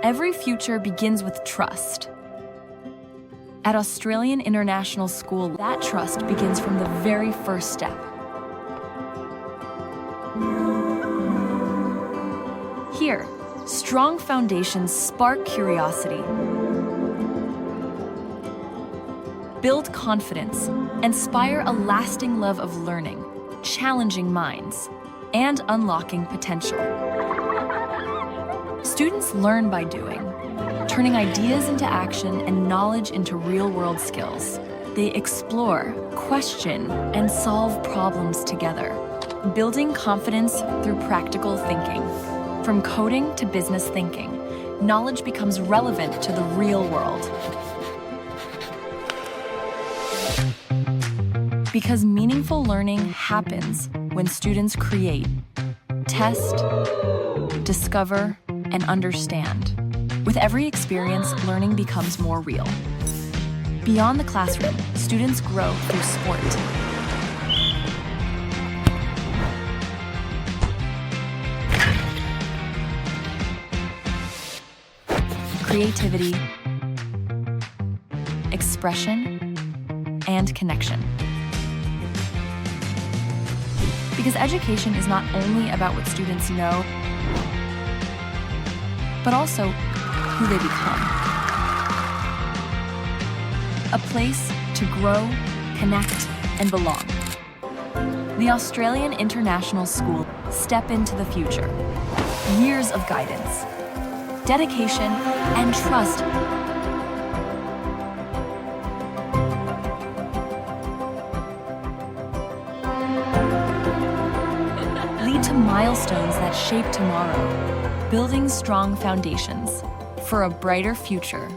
Every future begins with trust. At Australian International School, that trust begins from the very first step. Here, strong foundations spark curiosity, build confidence, inspire a lasting love of learning, challenging minds, and unlocking potential. Students learn by doing, turning ideas into action and knowledge into real-world skills. They explore, question, and solve problems together, building confidence through practical thinking. From coding to business thinking, knowledge becomes relevant to the real world. Because meaningful learning happens when students create, test, discover, and understand. With every experience, learning becomes more real. Beyond the classroom, students grow through sport. Creativity, expression, and connection. Because education is not only about what students know, but also who they become. A place to grow, connect, and belong. The Australian International School step into the future. Years of guidance, dedication, and trust lead to milestones that shape tomorrow, building strong foundations for a brighter future.